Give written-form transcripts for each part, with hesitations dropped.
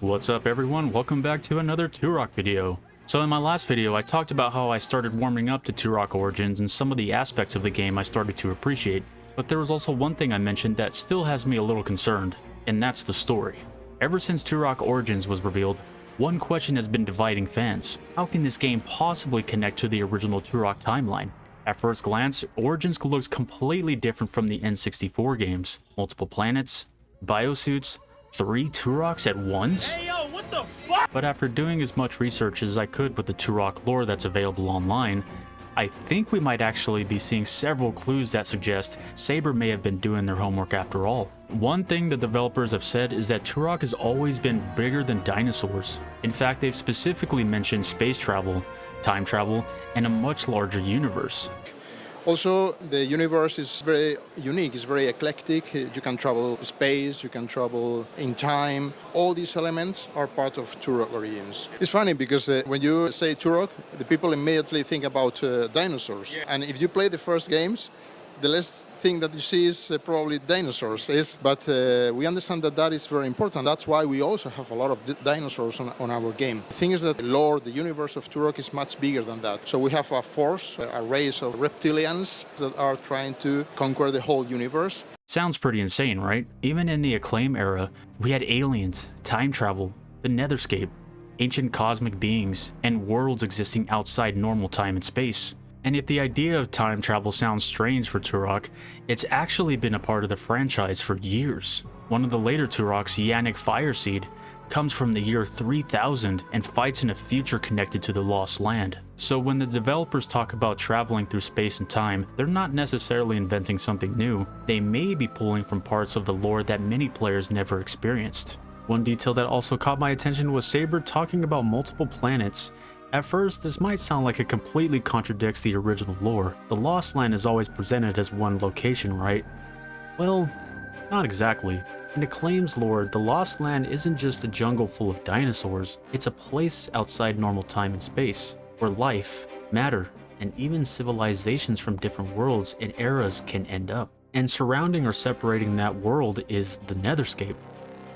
What's up everyone, welcome back to another Turok video. So in my last video I talked about how I started warming up to Turok Origins and some of the aspects of the game I started to appreciate, but there was also one thing I mentioned that still has me a little concerned, and that's the story. Ever since Turok Origins was revealed, one question has been dividing fans. How can this game possibly connect to the original Turok timeline? At first glance, Origins looks completely different from the N64 games. Multiple planets, biosuits, 3 Turoks at once? Hey yo, what the fuck? But after doing as much research as I could with the Turok lore that's available online, I think we might actually be seeing several clues that suggest Saber may have been doing their homework after all. One thing the developers have said is that Turok has always been bigger than dinosaurs. In fact, they've specifically mentioned space travel, time travel, and a much larger universe. Also, the universe is very unique, it's very eclectic. You can travel space, you can travel in time. All these elements are part of Turok Origins. It's funny because when you say Turok, the people immediately think about dinosaurs. Yeah. And if you play the first games, the last thing that you see is probably dinosaurs. But we understand that that is very important. That's why we also have a lot of dinosaurs on our game. The thing is that the lore, the universe of Turok is much bigger than that. So we have a force, a race of reptilians that are trying to conquer the whole universe. Sounds pretty insane, right? Even in the Acclaim era, we had aliens, time travel, the Netherscape, ancient cosmic beings, and worlds existing outside normal time and space. And if the idea of time travel sounds strange for Turok, it's actually been a part of the franchise for years. One of the later Turoks, Yannick Fireseed, comes from the year 3000 and fights in a future connected to the Lost Land. So when the developers talk about traveling through space and time, they're not necessarily inventing something new. They may be pulling from parts of the lore that many players never experienced. One detail that also caught my attention was Saber talking about multiple planets. At first, this might sound like it completely contradicts the original lore. The Lost Land is always presented as one location, right? Well, not exactly. In Acclaim's lore, the Lost Land isn't just a jungle full of dinosaurs, it's a place outside normal time and space, where life, matter, and even civilizations from different worlds and eras can end up. And surrounding or separating that world is the Netherscape,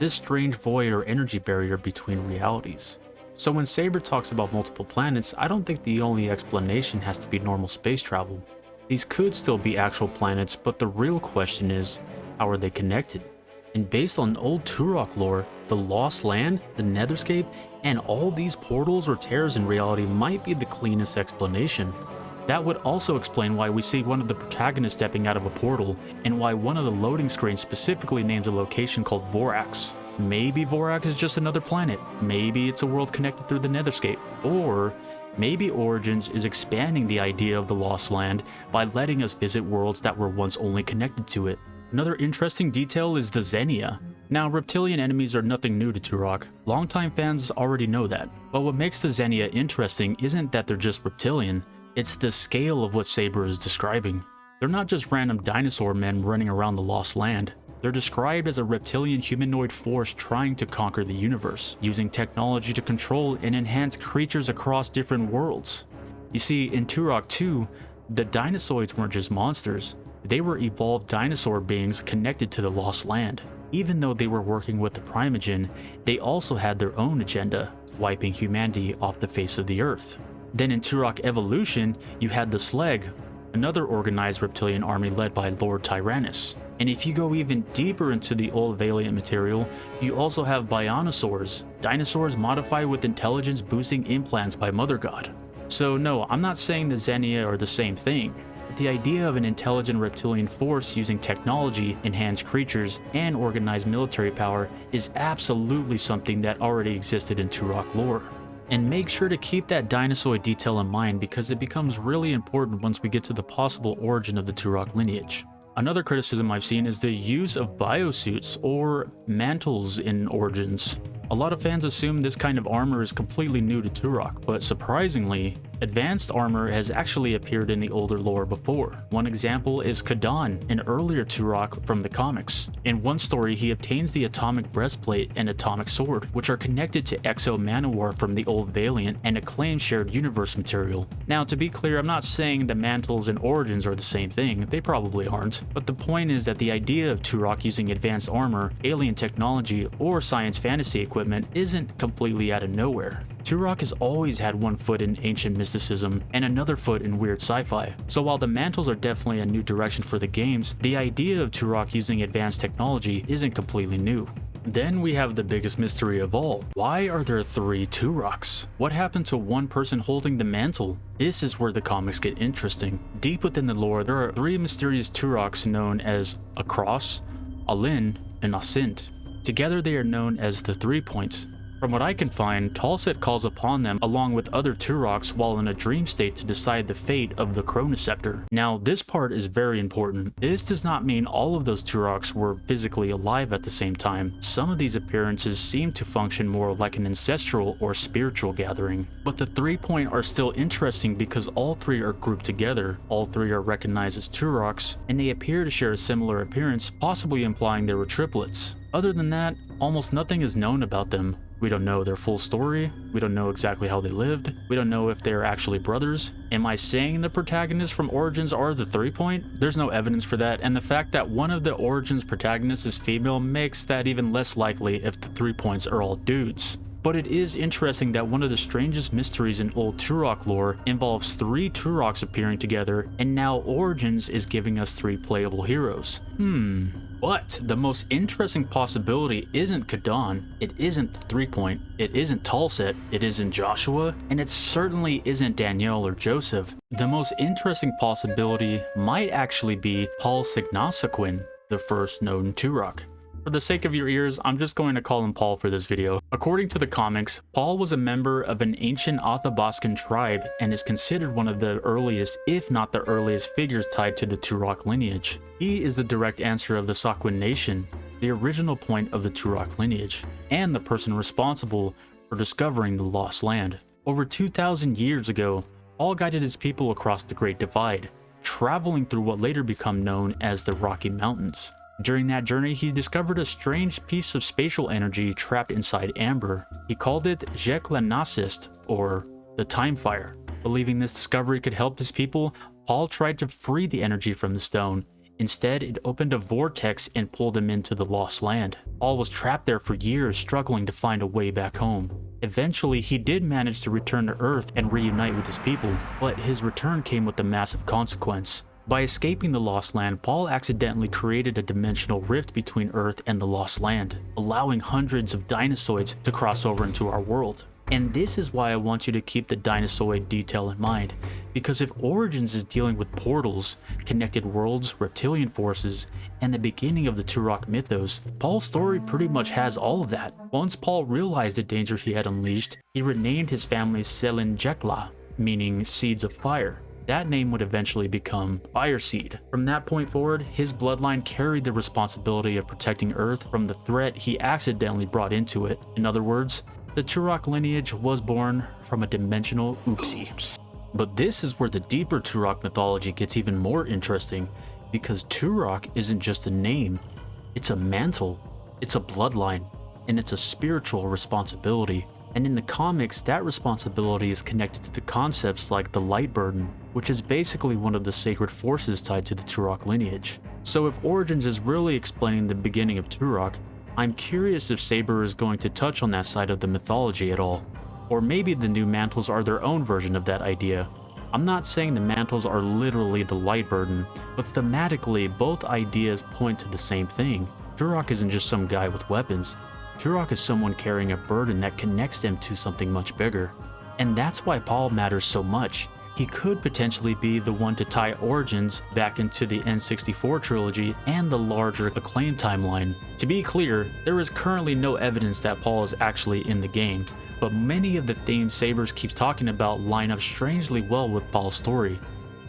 this strange void or energy barrier between realities. So when Saber talks about multiple planets, I don't think the only explanation has to be normal space travel. These could still be actual planets, but the real question is, how are they connected? And based on old Turok lore, the Lost Land, the Netherscape, and all these portals or tears in reality might be the cleanest explanation. That would also explain why we see one of the protagonists stepping out of a portal, and why one of the loading screens specifically names a location called Vorax. Maybe Vorax is just another planet, maybe it's a world connected through the Netherscape, or maybe Origins is expanding the idea of the Lost Land by letting us visit worlds that were once only connected to it. Another interesting detail is the Xenia. Now, reptilian enemies are nothing new to Turok, longtime fans already know that, but what makes the Xenia interesting isn't that they're just reptilian, it's the scale of what Saber is describing. They're not just random dinosaur men running around the Lost Land. They're described as a reptilian humanoid force trying to conquer the universe, using technology to control and enhance creatures across different worlds. You see, in Turok 2, the dinosaurs weren't just monsters, they were evolved dinosaur beings connected to the Lost Land. Even though they were working with the Primogen, they also had their own agenda, wiping humanity off the face of the earth. Then in Turok Evolution, you had the Slag, another organized reptilian army led by Lord Tyrannus. And if you go even deeper into the old Valiant material, you also have Bionosaurs, dinosaurs modified with intelligence-boosting implants by Mother God. So no, I'm not saying the Xenia are the same thing. The idea of an intelligent reptilian force using technology, enhanced creatures, and organized military power is absolutely something that already existed in Turok lore. And make sure to keep that dinosaur detail in mind because it becomes really important once we get to the possible origin of the Turok lineage. Another criticism I've seen is the use of biosuits or mantles in Origins. A lot of fans assume this kind of armor is completely new to Turok, but surprisingly, Advanced armor has actually appeared in the older lore before. One example is Kadan, an earlier Turok from the comics. In one story, he obtains the atomic breastplate and atomic sword, which are connected to Exo Manowar from the old Valiant and acclaimed shared universe material. Now, to be clear, I'm not saying the mantles and origins are the same thing, they probably aren't, but the point is that the idea of Turok using advanced armor, alien technology, or science fantasy equipment isn't completely out of nowhere. Turok has always had one foot in ancient mysticism and another foot in weird sci-fi. So while the mantles are definitely a new direction for the games, the idea of Turok using advanced technology isn't completely new. Then we have the biggest mystery of all. Why are there 3 Turoks? What happened to one person holding the mantle? This is where the comics get interesting. Deep within the lore, there are 3 mysterious Turoks known as Across, Alin, and Asint. Together they are known as the 3 Points. From what I can find, Talset calls upon them along with other Turoks while in a dream state to decide the fate of the Chronoceptor. Now, this part is very important. This does not mean all of those Turoks were physically alive at the same time. Some of these appearances seem to function more like an ancestral or spiritual gathering. But the 3 Point are still interesting because all 3 are grouped together, all 3 are recognized as Turoks, and they appear to share a similar appearance, possibly implying they were triplets. Other than that, almost nothing is known about them. We don't know their full story, we don't know exactly how they lived, we don't know if they're actually brothers. Am I saying the protagonists from Origins are the 3 Point? There's no evidence for that, and the fact that one of the Origins protagonists is female makes that even less likely if the 3 Points are all dudes. But it is interesting that one of the strangest mysteries in old Turok lore involves 3 Turoks appearing together, and now Origins is giving us 3 playable heroes. But the most interesting possibility isn't Kadan, it isn't the 3 Point, it isn't Talset, it isn't Joshua, and it certainly isn't Danielle or Joseph. The most interesting possibility might actually be Paul Signasaquin, the first known Turok. For the sake of your ears, I'm just going to call him Paul for this video. According to the comics, Paul was a member of an ancient Athabascan tribe and is considered one of the earliest, if not the earliest, figures tied to the Turok lineage. He is the direct answer of the Saquin Nation, the original point of the Turok lineage, and the person responsible for discovering the Lost Land. Over 2,000 years ago, Paul guided his people across the Great Divide, traveling through what later became known as the Rocky Mountains. During that journey, he discovered a strange piece of spatial energy trapped inside amber. He called it Jeklanasist, or the Time Fire. Believing this discovery could help his people, Paul tried to free the energy from the stone. Instead, it opened a vortex and pulled him into the Lost Land. Paul was trapped there for years, struggling to find a way back home. Eventually, he did manage to return to Earth and reunite with his people, but his return came with a massive consequence. By escaping the Lost Land, Paul accidentally created a dimensional rift between Earth and the Lost Land, allowing hundreds of dinosaurs to cross over into our world. And this is why I want you to keep the dinosaur detail in mind, because if Origins is dealing with portals, connected worlds, reptilian forces, and the beginning of the Turok mythos, Paul's story pretty much has all of that. Once Paul realized the danger he had unleashed, he renamed his family Selinjekla, meaning Seeds of Fire. That name would eventually become Fireseed. From that point forward, his bloodline carried the responsibility of protecting Earth from the threat he accidentally brought into it. In other words, the Turok lineage was born from a dimensional oopsie. But this is where the deeper Turok mythology gets even more interesting, because Turok isn't just a name, it's a mantle, it's a bloodline, and it's a spiritual responsibility. And in the comics, that responsibility is connected to the concepts like the Light Burden, which is basically one of the sacred forces tied to the Turok lineage. So if Origins is really explaining the beginning of Turok, I'm curious if Saber is going to touch on that side of the mythology at all. Or maybe the new mantles are their own version of that idea. I'm not saying the mantles are literally the Light Burden, but thematically both ideas point to the same thing. Turok isn't just some guy with weapons. Turok is someone carrying a burden that connects them to something much bigger. And that's why Paul matters so much. He could potentially be the one to tie Origins back into the N64 trilogy and the larger Acclaim timeline. To be clear, there is currently no evidence that Paul is actually in the game, but many of the themes Sabers keeps talking about line up strangely well with Paul's story.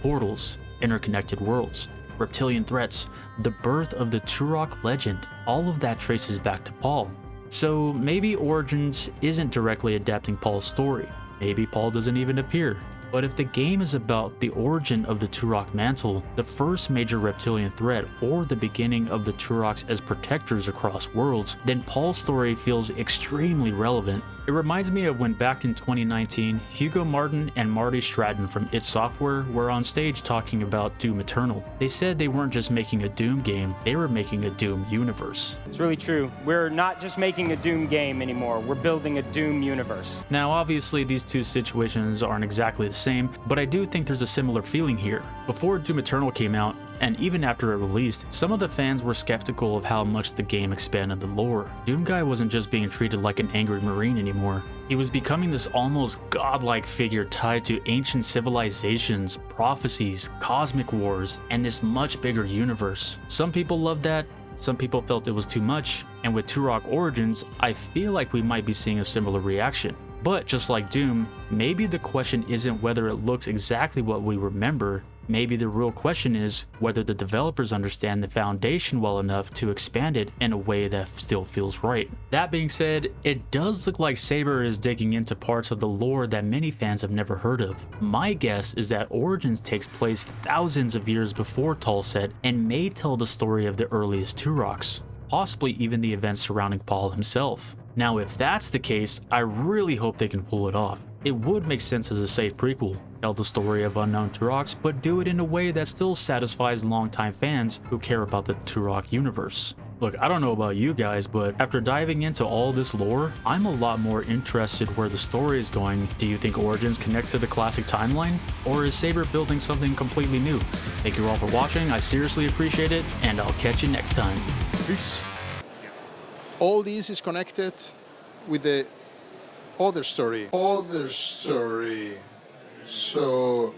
Portals, interconnected worlds, reptilian threats, the birth of the Turok legend, all of that traces back to Paul. So maybe Origins isn't directly adapting Paul's story. Maybe Paul doesn't even appear. But if the game is about the origin of the Turok mantle, the first major reptilian threat, or the beginning of the Turoks as protectors across worlds, then Paul's story feels extremely relevant. It reminds me of when back in 2019, Hugo Martin and Marty Stratton from id Software were on stage talking about Doom Eternal. They said they weren't just making a Doom game, they were making a Doom universe. It's really true. We're not just making a Doom game anymore, we're building a Doom universe. Now obviously these two situations aren't exactly the same, but I do think there's a similar feeling here. Before Doom Eternal came out, and even after it released, some of the fans were skeptical of how much the game expanded the lore. Doomguy wasn't just being treated like an angry marine anymore. He was becoming this almost godlike figure tied to ancient civilizations, prophecies, cosmic wars, and this much bigger universe. Some people loved that, some people felt it was too much, and with Turok Origins, I feel like we might be seeing a similar reaction. But just like Doom, maybe the question isn't whether it looks exactly what we remember. Maybe the real question is whether the developers understand the foundation well enough to expand it in a way that still feels right. That being said, it does look like Saber is digging into parts of the lore that many fans have never heard of. My guess is that Origins takes place thousands of years before Tulset and may tell the story of the earliest Turoks, possibly even the events surrounding Paul himself. Now if that's the case, I really hope they can pull it off. It would make sense as a safe prequel, tell the story of unknown Turoks, but do it in a way that still satisfies longtime fans who care about the Turok universe. Look, I don't know about you guys, but after diving into all this lore, I'm a lot more interested where the story is going. Do you think Origins connect to the classic timeline? Or is Saber building something completely new? Thank you all for watching, I seriously appreciate it, and I'll catch you next time. Peace. All this is connected with the other story. So